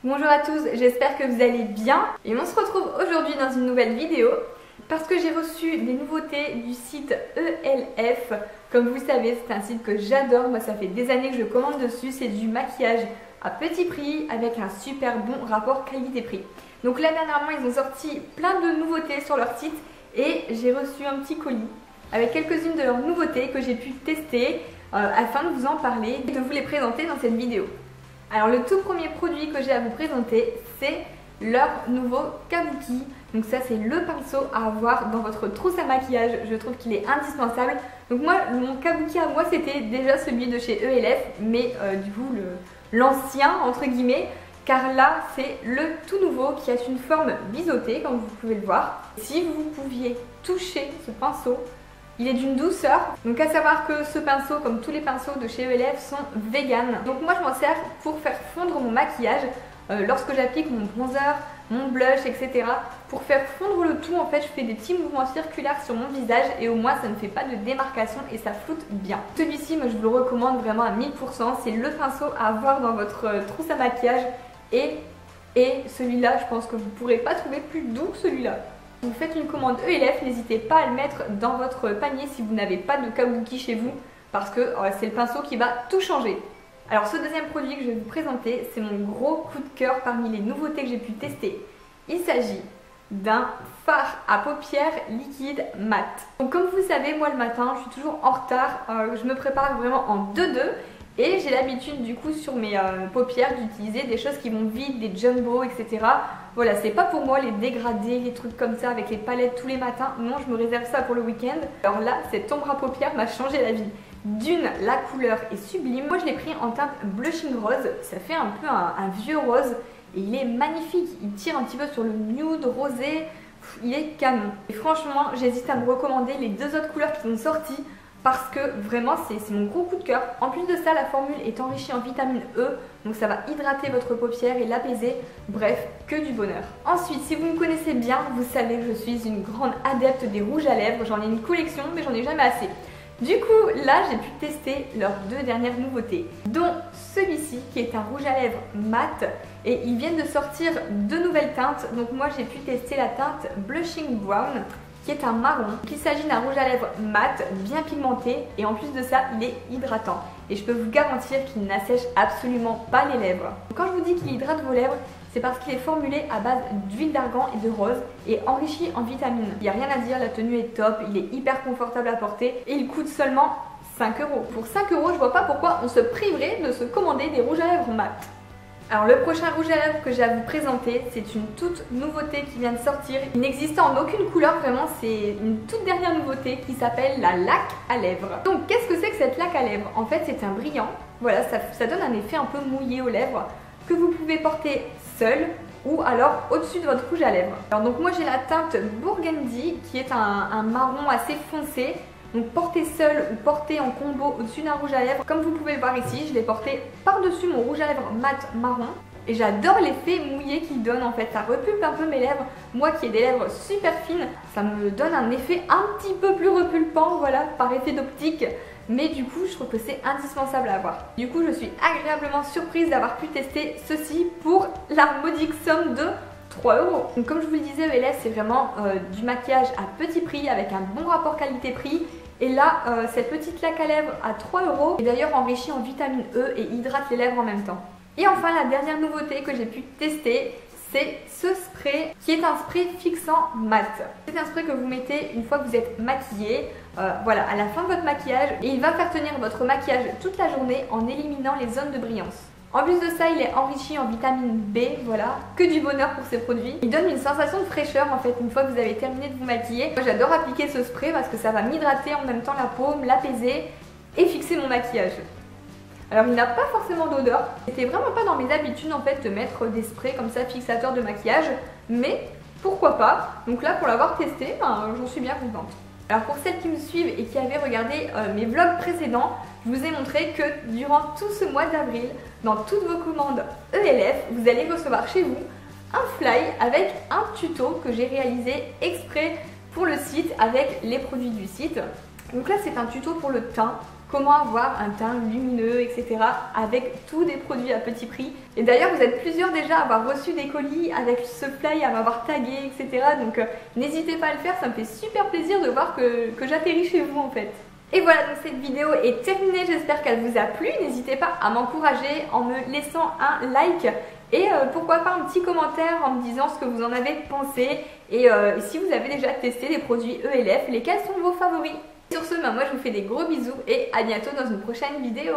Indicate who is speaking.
Speaker 1: Bonjour à tous, j'espère que vous allez bien et on se retrouve aujourd'hui dans une nouvelle vidéo parce que j'ai reçu des nouveautés du site ELF. Comme vous le savez, c'est un site que j'adore, moi ça fait des années que je commande dessus, c'est du maquillage à petit prix avec un super bon rapport qualité-prix. Donc là dernièrement ils ont sorti plein de nouveautés sur leur site et j'ai reçu un petit colis avec quelques-unes de leurs nouveautés que j'ai pu tester afin de vous en parler et de vous les présenter dans cette vidéo. Alors le tout premier produit que j'ai à vous présenter, c'est leur nouveau kabuki. Donc ça c'est le pinceau à avoir dans votre trousse à maquillage, je trouve qu'il est indispensable. Donc moi, mon kabuki à moi c'était déjà celui de chez ELF, mais du coup l'ancien entre guillemets, car là c'est le tout nouveau qui a une forme biseautée comme vous pouvez le voir. Si vous pouviez toucher ce pinceau, il est d'une douceur, donc à savoir que ce pinceau, comme tous les pinceaux de chez ELF, sont vegan. Donc moi je m'en sers pour faire fondre mon maquillage lorsque j'applique mon bronzer, mon blush, etc. Pour faire fondre le tout, en fait, je fais des petits mouvements circulaires sur mon visage et au moins ça ne fait pas de démarcation et ça floute bien. Celui-ci, moi je vous le recommande vraiment à 1000%, c'est le pinceau à avoir dans votre trousse à maquillage et celui-là, je pense que vous ne pourrez pas trouver plus doux que celui-là. Vous faites une commande ELF, n'hésitez pas à le mettre dans votre panier si vous n'avez pas de kabuki chez vous parce que c'est le pinceau qui va tout changer. Alors ce deuxième produit que je vais vous présenter, c'est mon gros coup de cœur parmi les nouveautés que j'ai pu tester. Il s'agit d'un fard à paupières liquide mat. Donc comme vous savez, moi le matin, je suis toujours en retard, je me prépare vraiment en 2-2 et j'ai l'habitude du coup sur mes paupières d'utiliser des choses qui vont vite, des jumbo, etc. Voilà, c'est pas pour moi les dégradés, les trucs comme ça avec les palettes tous les matins. Non, je me réserve ça pour le week-end. Alors là, cette ombre à paupières m'a changé la vie. D'une, la couleur est sublime. Moi, je l'ai pris en teinte blushing rose. Ça fait un peu un vieux rose et il est magnifique. Il tire un petit peu sur le nude rosé. Il est canon. Et franchement, j'hésite à me recommander les deux autres couleurs qui sont sorties parce que vraiment c'est mon gros coup de cœur. En plus de ça, la formule est enrichie en vitamine E, donc ça va hydrater votre paupière et l'apaiser. Bref, que du bonheur. Ensuite, si vous me connaissez bien, vous savez que je suis une grande adepte des rouges à lèvres. J'en ai une collection, mais j'en ai jamais assez. Du coup, là, j'ai pu tester leurs deux dernières nouveautés, dont celui-ci qui est un rouge à lèvres mat. Et ils viennent de sortir deux nouvelles teintes. Donc moi, j'ai pu tester la teinte Blushing Brown, qui est un marron. Il s'agit d'un rouge à lèvres mat, bien pigmenté et en plus de ça, il est hydratant. Et je peux vous garantir qu'il n'assèche absolument pas les lèvres. Quand je vous dis qu'il hydrate vos lèvres, c'est parce qu'il est formulé à base d'huile d'argan et de rose et enrichi en vitamines. Il n'y a rien à dire, la tenue est top, il est hyper confortable à porter et il coûte seulement 5 €. Pour 5 €, je vois pas pourquoi on se priverait de se commander des rouges à lèvres mat. Alors le prochain rouge à lèvres que j'ai à vous présenter, c'est une toute nouveauté qui vient de sortir. Il n'existe en aucune couleur, vraiment c'est une toute dernière nouveauté qui s'appelle la laque à lèvres. Donc qu'est-ce que c'est que cette laque à lèvres? En fait c'est un brillant, voilà, ça donne un effet un peu mouillé aux lèvres que vous pouvez porter seul ou alors au-dessus de votre rouge à lèvres. Alors donc moi j'ai la teinte Burgundy qui est un marron assez foncé. Donc porter seul ou porter en combo au-dessus d'un rouge à lèvres, comme vous pouvez le voir ici, je l'ai porté par-dessus mon rouge à lèvres mat marron. Et j'adore l'effet mouillé qu'il donne en fait, ça repulpe un peu mes lèvres. Moi qui ai des lèvres super fines, ça me donne un effet un petit peu plus repulpant, voilà, par effet d'optique. Mais du coup, je trouve que c'est indispensable à avoir. Du coup, je suis agréablement surprise d'avoir pu tester ceci pour la modique somme de 3 €. Donc comme je vous le disais, ELF c'est vraiment du maquillage à petit prix avec un bon rapport qualité-prix. Et là, cette petite laque à lèvres à 3 € est d'ailleurs enrichie en vitamine E et hydrate les lèvres en même temps. Et enfin, la dernière nouveauté que j'ai pu tester, c'est ce spray qui est un spray fixant mat. C'est un spray que vous mettez une fois que vous êtes maquillé, voilà, à la fin de votre maquillage. Et il va faire tenir votre maquillage toute la journée en éliminant les zones de brillance. En plus de ça, il est enrichi en vitamine B, voilà, que du bonheur pour ces produits. Il donne une sensation de fraîcheur en fait une fois que vous avez terminé de vous maquiller. Moi j'adore appliquer ce spray parce que ça va m'hydrater en même temps la paume, l'apaiser et fixer mon maquillage. Alors il n'a pas forcément d'odeur, c'était vraiment pas dans mes habitudes en fait de mettre des sprays comme ça fixateurs de maquillage, mais pourquoi pas. Donc là pour l'avoir testé, j'en suis bien contente. Alors pour celles qui me suivent et qui avaient regardé mes vlogs précédents, je vous ai montré que durant tout ce mois d'avril, dans toutes vos commandes ELF, vous allez recevoir chez vous un fly avec un tuto que j'ai réalisé exprès pour le site avec les produits du site. Donc là c'est un tuto pour le teint. comment avoir un teint lumineux, etc. avec tous des produits à petit prix. Et d'ailleurs, vous êtes plusieurs déjà à avoir reçu des colis avec ce fly, à m'avoir tagué, etc. Donc n'hésitez pas à le faire, ça me fait super plaisir de voir que j'atterris chez vous en fait. Et voilà, donc cette vidéo est terminée, j'espère qu'elle vous a plu. N'hésitez pas à m'encourager en me laissant un like et pourquoi pas un petit commentaire en me disant ce que vous en avez pensé et si vous avez déjà testé des produits ELF, lesquels sont vos favoris. Sur ce, moi je vous fais des gros bisous et à bientôt dans une prochaine vidéo.